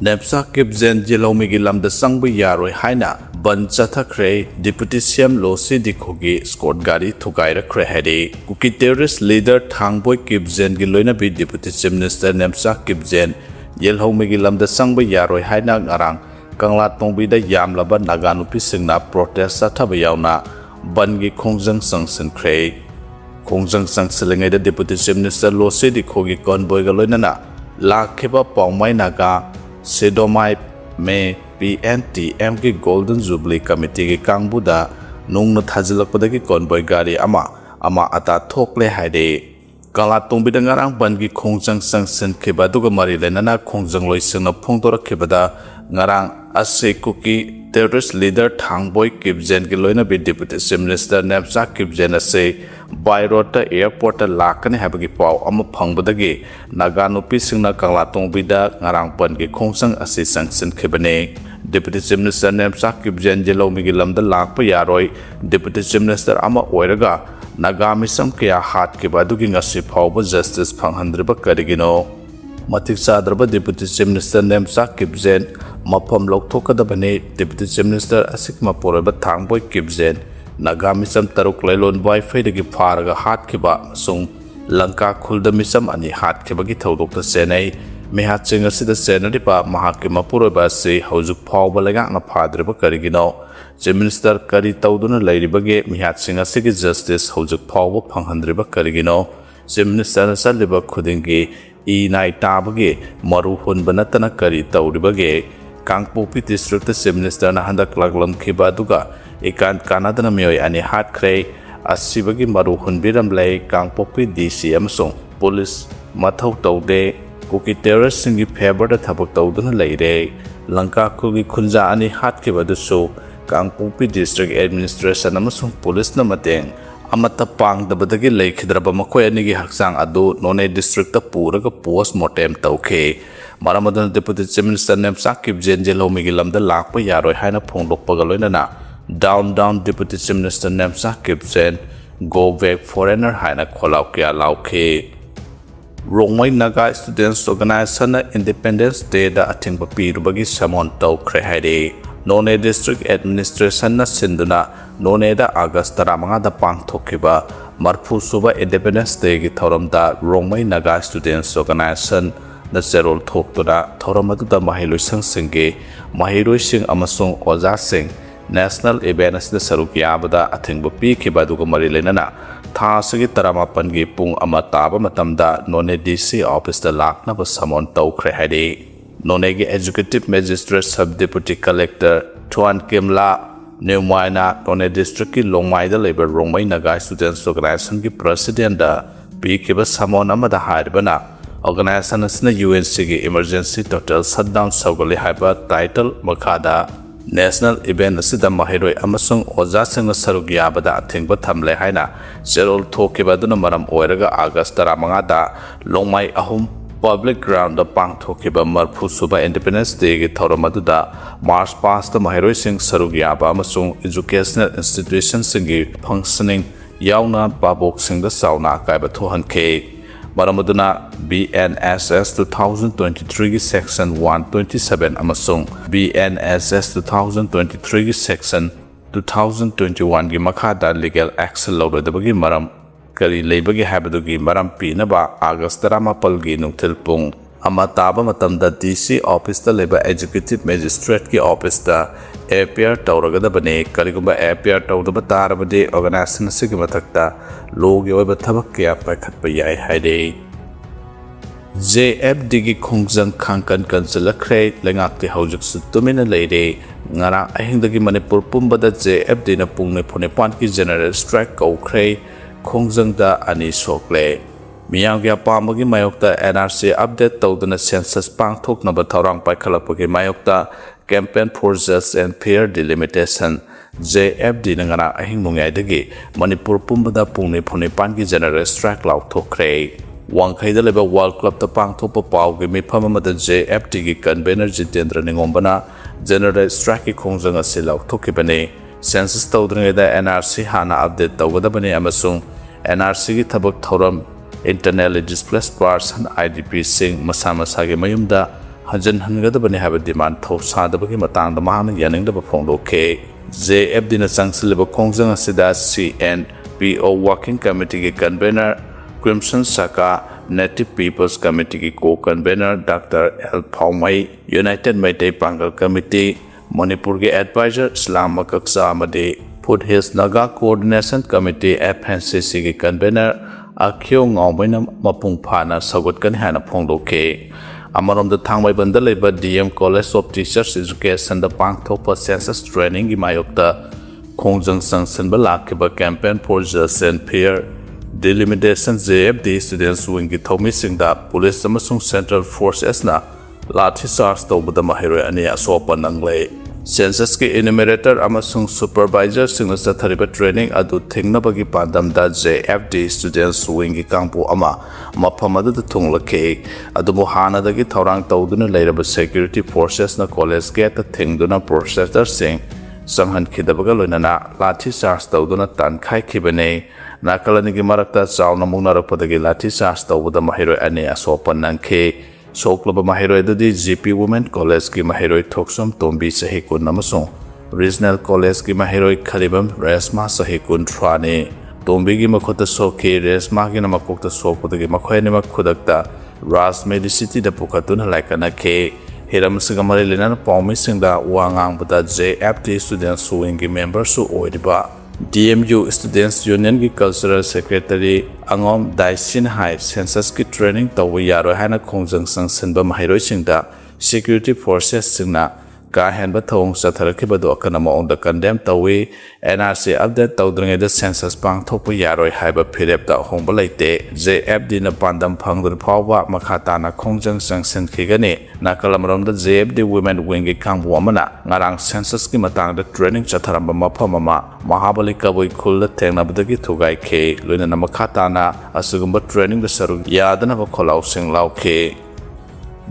Nemcha kipgen jilomigi lamda sangbu yaroi haina ban thugaikhre deputy CM losi dikhogi Scott Gari thugaikhre hedi kuki terrorist leader thangboy kipgen giloina bi deputy chief minister Nemcha kipgen yelhomigi lamda sangbu yaroi haina ngarang kangla tongbi da yamlaba Naga Nupi singna protest sathaba yauna bangi khongjang sangsinkhre khongjang sangsilingai da deputy chief minister losi dikhogi convoy galoina na lakheba pawmai Naga Sedomai me PNTM ki Golden Jubilee Committee ki kangbuda nungna thajilakpada ki convoy gari ama ata thokle haide kala tongbi da ngarang ban ki khongjang sangsin kheba duga mari lenana khongjang loisingna phongtora khebada ngarang ase kuki terrorist leader thangboy kipgen ki loina bi deputy chief minister Nemcha kipgen ase by road ta airport ta lakane habagi paw ama phangbadagi Naga Nupi singna kala tongbi da ngarang ban ki khongjang ase sangsin khebane deputy chief minister Nemcha kipgen jelomi gi lamda lakpa yaroi deputy chief minister ama oiraga Naga misam kya hat ke badugi ngasi phawba justice phanghandriba karigino matik sadraba deputy chief minister Nemcha kipgen mafam lokthokadabane deputy chief minister asikma poroba thangboy kipgen Naga misam taruk lailon wifi dagi pharaga hat khiba sung lanka khulda misam ani hat khibagi thodokta senai mehat chinga sida senari pa mahaki maporoba se haujuk phawba laga na phadriba karigino chief minister kari tawduna lairibage mehat chinga sigi justice haujuk phawba phanghandriba karigino chief minister saliba khudingi e nai tabage maru hunba natana kari tawribage Kangpopi district chief minister na handak laglam khiba duga ikan kanadana miyoi ani hakhre asibagi maru hunbiram lay Kangpopi DC amsong police mathau tawde kuki terrorist singi favor da thabak tawduna leire lanka kugi khunja ani hatkhiba dusu Kangpopi district administration amsong police na mateng amata pangdabadagi yakhidre makoi anigi haksang adu none district ta puraga post mortem tawkhe Maramadana deputy chief minister Nemcha kipgen jelomigi lamda lakpa yaroi haina phonglokpaga loinana down deputy chief minister Nemcha kipgen go back foreigner haina kholaw kya laukhe Rongmai Naga students organization na Independence Day da athingba pirubagi samon tawkhre haide None district administration na sinduna none da August 15 da pangthokhiba marphu suba Independence Day gi thoramda Rongmai Naga students organization na serol thoktura thoramadu da mahiloisang singe mahiloising amasong oja sing national event asida saruk yabada athingba pi khiba duga mari lenana tha sagi taramapan gi pung ama taba matamda none DC office da lakna ba samon tawkhre hade none gi executive magistrate sub deputy collector Thuan Kimla Neumaina none district ki Longmai da labor Rongmai Naga students organization ki president da pi khiba samon ama da harbana Organization asina UNC ki emergency total shutdown saugale haiba title makada national event asida mahiroi amasung oja sing saruk yabada athingba thamle haina serol thokiba duna maram oiraga August 15 da Longmai ahum public ground da pangthokiba marphu suba Independence Day gi thoramadu da March past da mahiroi sing saruk yaba amasung educational institutions singi functioning yauna babok sing da sauna kaiba thohanke Maramaduna BNSS 2023 ki section 127 amasung BNSS 2023 ki section 2021 ki makhada legal action lawdabagi maram kari leibagi habadugi maram pinaba August 15 gi nungthil pung amataba matamda DC office da leba executive magistrate ki office da appear tawragada bane karigumba appear tawdaba tarabade organization sigi mathakta logi oiba thabak kya paikhatpa yai haide JFD gi khongjang khangkan kansalakre lengakti haujuk sutumina leide ngara ahingdagi Manipur pumbada JFD na pungne phone pan ki general strike koukhatkhre khongjang da ani sokle Miyang ya pamagi mayokta NRC update tawduna census pangthoknaba thorang paikhalapagi mayokta campaign for just and fair delimitation JFD nangana ahing mungaidagi Manipur pumbada pungne phone pan ki general strike laukthokre Wangkhaida leba World Club ta pangthokpa pawgi mifam amada JFD gi convener Jitendra Ningombana general strike ki khongjang ase laukthokibane census tawdringaida NRC hana update tawgadabane amasung NRC gi thabak thoram internally displaced person IDP sing masa masa ge mayumda hanjan hangadabani haba demand thausadabagi matangda mahana yaningdaba phongdokhe JFD na changsilba khongjang asida CNPO Working Committee ki convener Crimson Saka Native People's Committee ki co-convener Dr. L. Paumai United Meitei Pangal Committee Manipur ki advisor Islam Makaksa Amade Food Hills Naga Coordination Committee FNCC ki convener Akyo Ngawbaina Mapung Phana Sagutkan hana phongdokhe Amarom the Thangbai Bandaleba DM College of Teachers Education the Pangthopa Census Training ki mayokta Khongjang Sangsanba Lakiba Campaign for Just and Fair Delimitation JFD Students Wing ki Thomi Singda Police amasung Central Forces na Lathi Charge tawbada mahiroi ani asopa nangle Census ki enumerator amasung supervisor singna sathariba training adu thingnabagi pandamda JFD Students Wing ki kangpu ama maphamada da thunglakhe adu mohanadagi thorang tawduna leiraba security forces na college gate thingduna processor sing sanghan khidabaga loinana lathi charge tawduna tankhai khibane nakalani ki marakta chawna mungnarakpadagi lathi charge tawbada mahiroi ani asopa nangkhe Sokle mahiroi dadi GP Women College ki mahiroi Thoksom Tombi sahi kun namasong Regional College ki mahiroi Khalibam Resma sahi kun Trane Tombi ki makhota sokhe Resma ki namakokta sokpata ki makhoyani makhudakta Ras Medicity da pukatuna laikana ke Hiram sigamari linan paumi singda wangang bata JFD Students Wing ki members su oidiba DMU Students Union ki Cultural Secretary Angom Daisin Hai Census ki training tawi yaro hana khongjang sangsanba mahiroi singda Security Forces singna ka henba thong satharakhiba do kana maongda condemn tawi NRC update tawdringai da census pangthokpa yaroi haiba phirep da hongba laite JFD na pandam phangdur phawwa makhata na khongjang sangsan khigani nakalamrom da JFD Women Wing ki kangbu amana ngarang census ki matang da training chatharamba mafam ama Mahabali kaboi khulda thengnabadagi thugaikhre loina na makhata na asugumba training da saru yadana ba kholau sing laukhe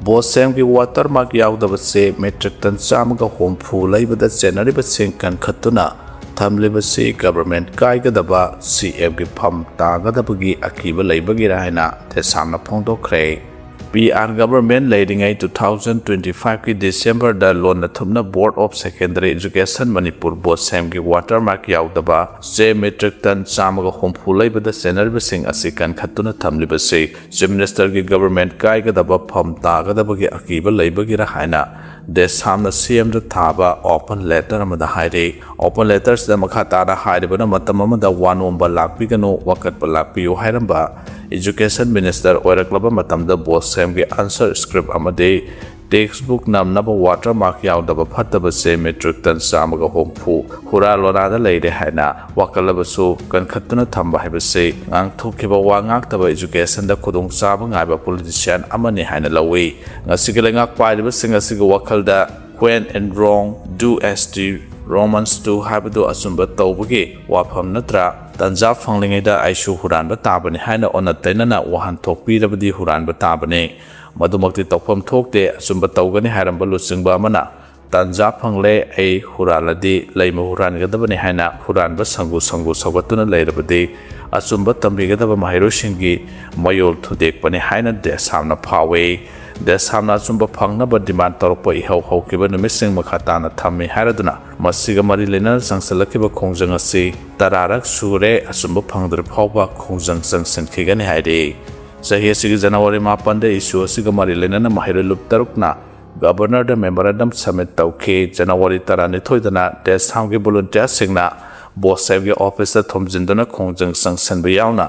Bosem ki watermark yaudaba se metric ton chamaga homfu laibada generally sing kan khatuna thamliba se government kaigadaba CM ki pham tagadabagi akiba laibagi rahina the samna phongdokhre PR government leading 2025 ki December da lon thumna Board of Secondary Education Manipur Bosem ki watermark yaudaba se metric ton chamaga homfu laibada generally sing asikan khatuna thamliba se Minister ki government kaigadaba pham tagadabagi akiba laibagi rahina the samna CM da thaba open letter amada haire open letters da makhata da hairibana matamama da wanomba lakpigano wakat balakpiyo hairamba Education Minister oiraklaba matamda Bosem ki answer script amade textbook namnaba watermark yaudaba phattaba se metric ton chamaga homfu huralona da leire haina wakalabasu kan khatuna thamba haibase ngang thokhiba wangak taba education da khudong chaba ngaiba politician amani haina lawi ngasigelengak pairiba singa siga wakalda when in wrong do as the Romans 2 haibadu asumba tawbagi wafam natra tanja phanglingaida aishu huranba tabani haina onatainana wahan thokpirabadi huranba tabani Madumakti tokpam thokte asumba tawgani hairamba lusingba amana tanja phangle ai huraladi leima hurangadabani haina huranba sangu sagatuna leirabadi asumba tambigadaba mahiroshingi mayol thudekpani haina de samna phawe de samna asumba phangnaba demand torpa ihau kiba numising makhatana thammi hairaduna masiga mari lena sangsalakhiba khongjang asi tararak sure asumba phangdur phawba khongjang sangsan khigani haire Sahi asigi January 8 da issue asiga mari lenana mahire lup tarukna governor da memorandum submit tawkhe January 12 dana des hamgi volunteer singna Bosem ki office da thomjindana khongjang sangsan yauna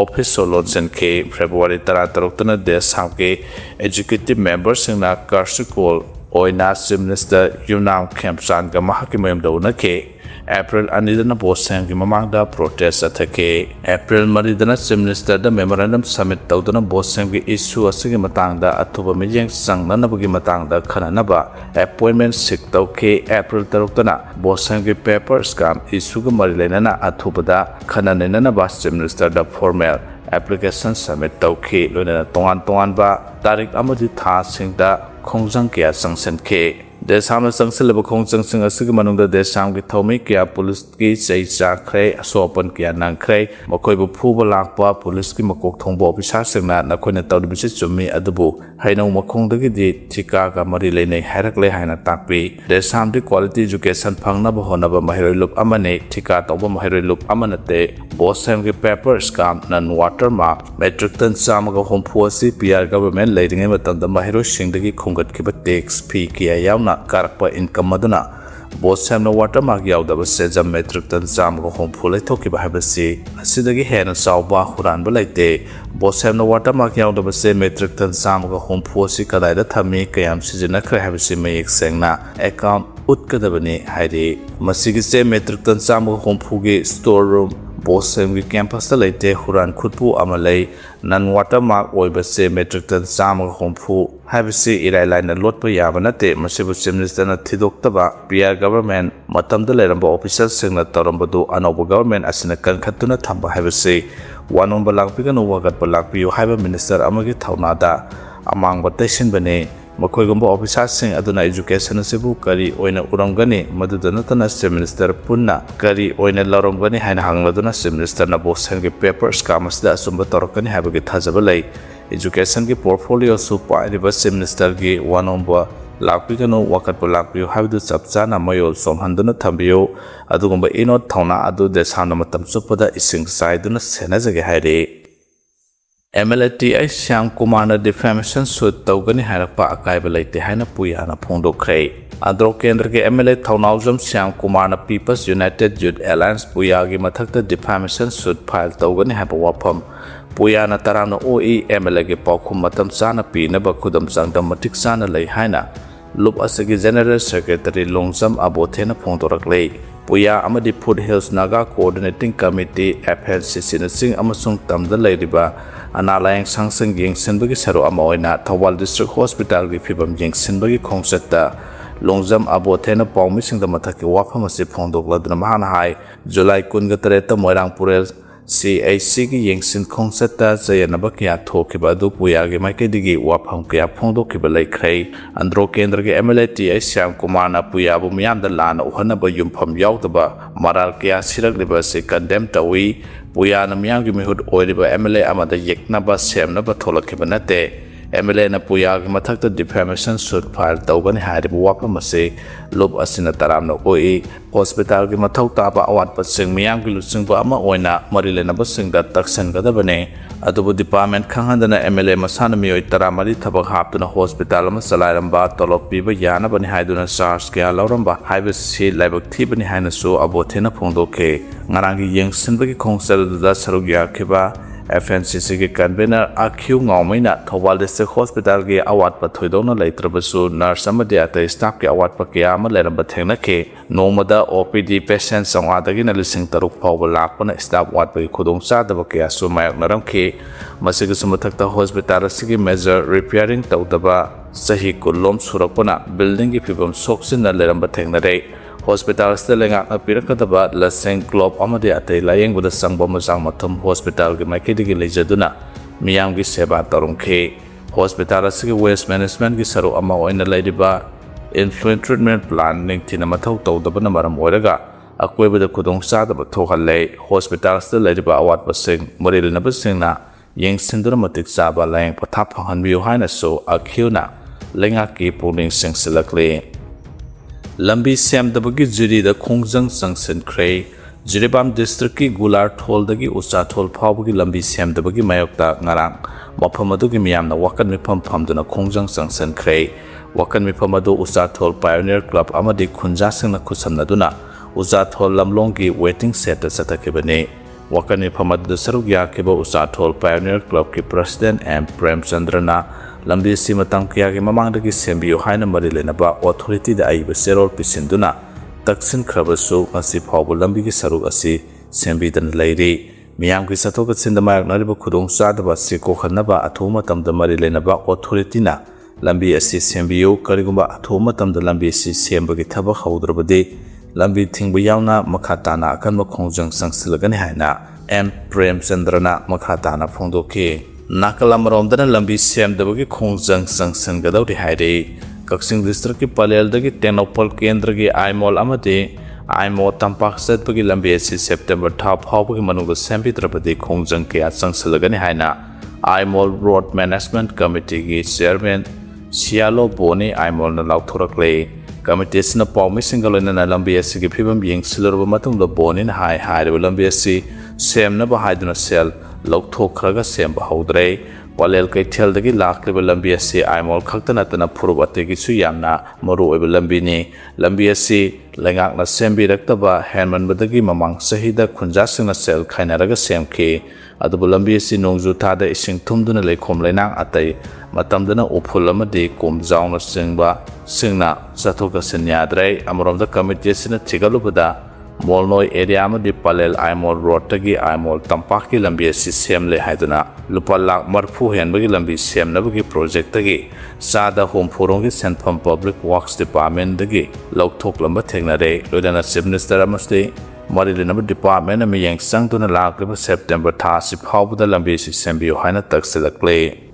office solution ke February 13 dana des hamgi executive members singna karsikol oina Minister Yunam Kempsan ga mahakimayam dauna ke April anidana Bosem ki mamangda protest athake April maridana Minister da memorandum submit tawdana Bosem ki issue asigi matangda athuba mijeng sangnanabagi matangda khananaba appointment sik tawke April tarukdana Bosem ki paper scam issue ga marilenana athubada khananenana Minister da formal application submit tawke loina tongan ba tarik amadi tha singda khongjang kya sangsan ke Desamna sangsilaba khongchangsing asigi manungda desamgi thomi kya poliski chei chakhre asopan kya nangkhre makoibu phuba lakpa poliski makok thongbo officer singna nakoina tawdibisi chummi adubu hainau makhongdagi di thika ga mari leinei hairakle haina takpi desamdi quality education phangnaba honaba mahirolup amane thika tawba mahirolup amanate bosemgi paper scam nan watermark metric ton samaga hompuasi PR government leidingai matamda mahiro singdagi khongatkiba tax fee kya yauna karakpa income maduna bosemna watermark yaudaba sejam metric ton samaga hompulai thokiba habasi asidagi hena sauba huranba laite bosemna watermark yaudaba se metric ton samaga hompuasi kadaida thami kayam sijina khre habasi mayek sengna account utkadabani haidi masigi se metric ton samaga hompugi store room Bosemgi campus laite huran khutpu amalai nan watermark oibase metric ton samaga hompu habisi irailai lotpa yabanate masibu simnistana thidoktaba PR government matamda leramba officials singna tarambadu anoba government asina kankhatuna thamba habisi wanomba lakpiganu wagat balakpiyu haiba minister amagi thaunada amangba taisin bane makoigomba officers sing aduna education sebu kari oina uramgani madudana tana state minister punna kari oina laromgani haina hangladuna state minister na bosengi papers kamasda asumba torokani habagi thajaba lai education ki portfolio su pairiba state minister gi wanomba lakpiganu wakat balakpiyu habdu chapchana mayol somhanduna thambiyo adugomba inot thauna adu desana matam chupada ising saiduna senajage haire MLATI Syam Kumana defamation suit tawgani harakpa akaiba laite haina puyana phongdokhre Andro Kendra ke MLA Thaunaujam Syam Kumana People's United Youth Alliance puyagi mathakta defamation suit file tawgani haba wafam puyana tarana OE MLA ge paukhum matam chana pinaba khudam changdam matik chana lei haina lup asagi general secretary Longzam Abothena phongdoraklei Puya amadi Foothills Naga Coordinating Committee FNCC na sing amasung tamda lairiba analayang sangsang yengsinbagi saro ama oina Thawal District Hospital gi phibam yengsinbagi khongsatta Longzam Abothena pawmi singda mathaki wafam ase phongdokladuna mahana hai July 13 Moirang Purel CAC ki yengsin khongsatta jayanaba kya thokiba du puya gi maikadigi wafam kya phongdokiba laikhrei Andro Kendra gi MLATI Syam Kumana puya bu miyamda lana uhanaba yumpham yaudaba maral kya siragliba se condemn tawi puya na miyamgi mihud oiriba MLA amada yeknaba semnaba tholakhiba nate MLA na puya gi mathakta defamation suit file tawgani haribu wafam ase lob asina taramna OE hospital gi mathau taba awatpa sing miyamgi lusingba ama oina marilenaba singda taksan gadabane adubu department khanghandana MLA masana miyoi taramari thabak haptuna hospital ama salairamba tolop piba yana bani haiduna charge kya lauramba haiba si laibak thibani haina su Abothena phongdokhe ngarangi yengsinbagi khongsal da sarugya kheba FNCC ki convener Akhiu Ngawmaina Thawal District Hospital ki awat pa thoidona leitrabasu nurse amadi ata staff ki awat pa kiyama leramba thengnakhe nomada OPD patient sangwadagi na lising taruk phawba lakpana staff wat pa khudong sadaba kiya su mayak naramkhe masigi sumathakta hospital asigi major repairing tawdaba sahi kullom surakpana building ki phibam soksin na leramba thengnare Hospital Stellenga apirakadaba laseng globe amade atay layeng buda sangba masang mathum hospital ki maikidigi lejaduna miyamgi seba tarungkhe hospital asigi waste management ki saru ama oina laidiba influent treatment plan ningthina mathau tawdabana maram oiraga akoibada khudong sadaba thokhallei hospital stel laidiba awat basing morilna basingna yengsindura matik saba layeng pathap phanbiu haina so akhiuna lenga ki puning singsilakle Lambi semdabagi Jiri da khongjang sanction khre Jiribam district ki Gular thol dagi usa thol phawbagi lambi semdabagi mayokta ngarang mafam adugi miyamna wakan mifam phamduna khongjang sanction khre wakan mifam adu usa thol pioneer club amadi khunja singna khusamnaduna usa thol lamlonggi waiting set ta satakibane wakan mifam adu sarugya kiba usa thol pioneer club ki president M Prem Chandrana lambi simatang kya ki mamangdagi sembiyo haina marilenaba authority da aiba serol pisinduna taksin khrabasu asi phawbu lambi ki saruk asi sembidan leiri miyam ki satok sinda mayak nariba khudong sadaba si kokhanaba athuma tamda marilenaba authority na lambi asi sembiyo karigumba athuma tamda lambi asi sembagi thaba khawdrabade lambi thingbu yauna makhatana akanba khongjang sangsilagani haina M Prem Chandrana makhatana phongdokhe Nakalam Romdana Lambi Sem the Bogi Kong Zang Sang Sangadoti Hide Kaksin district ki palel dagi Tenopal Kendra ki Aimol amati Aimo tampak setpagi lambi asi September thap hawpagi manungda sempitrapati khongjang kaya sangsalagani haina Aimol Road Management Committee ki Chairman Sialo Boni Aimol na lauthorakle Committee sina pawmi singalona na lambi asi ki phibam yengsilorba matungda Boni na hai lambi asi semna ba haiduna sel lauthokhraga semba hawdre Palel Kaitel dagi lakliba lambi asi Aimol khaktana tana phurubate ki su yamna maru oiba lambi ni lambi asi lengak na sembi raktaba henman badagi mamang sahida khunjasing na sel khainaraga semki adubu lambi asi nongju thada ising thumduna leikhom leinang atai matamdana uphul amadi komjauna singna sathoka sinyadrai amromda committee sina thigalubada Molnoi area amadi Palel Aimol Road tagi Aimol tampaki lambi asi semle haiduna lupa lak marphu henbagi lambi semnabagi project tagi sada home forongi Senfam Public Works Department dagi lauthok lamba thengnare loidana Chief Minister amasti Marilinaba Department ami yang sangtuna lakliba September tha siphaubda lambi asi sembiyo haina taksilakle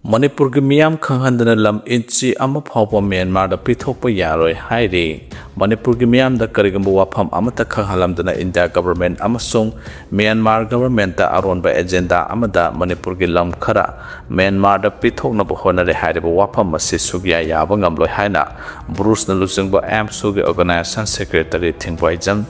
Manipur ki miyam khanghandana lam inchi ama phawpa Myanmar da pithokpa yaroi hairi Manipur ki miyam da karigamba wafam amata khanghalamdana India government amasung Myanmar government da aronba agenda amada Manipur ki lam khara Myanmar da pithoknaba honare hairiba wafam masi sugya yaba ngamloi haina Bruce na lusingba AMSU organization secretary Thingpaijam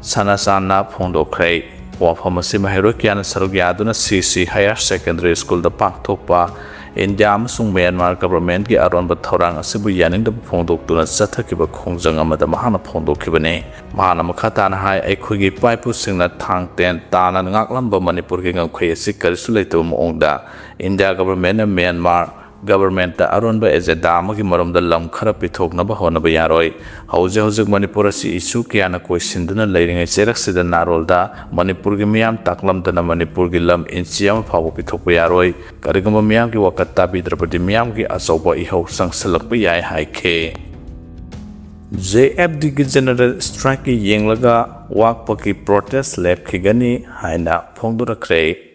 Sanasana phongdokhre wafam masi mahiroi kyana sarugyaduna CC Higher Secondary School da pakthokpa India amasung Myanmar government ki aronba thorang asibu yaningda phongdoktuna chathakiba khongjang amada mahana phongdokhibane mahana makhatana hai aikhugi paipu singna thangten tana ngaklamba Manipur ki ngkhoi asi karisu leitu moongda India government na Myanmar government da aronba agenda amagi maromda lam khara pithoknaba honaba yaroi hauzik Manipur asi issue kiyana koisinduna leiringai cheraksida narolda Manipur gi miyam taklamdana Manipur gi lam inchiam phawo pithokpa yaroi karigamba miyam gi wakatta bidrapati miyam gi asoba ihau sangsalakpa yai haikhe JFD ki general strike ki yenglaga wakpa ki protest lepkhigani haina phongdorakhre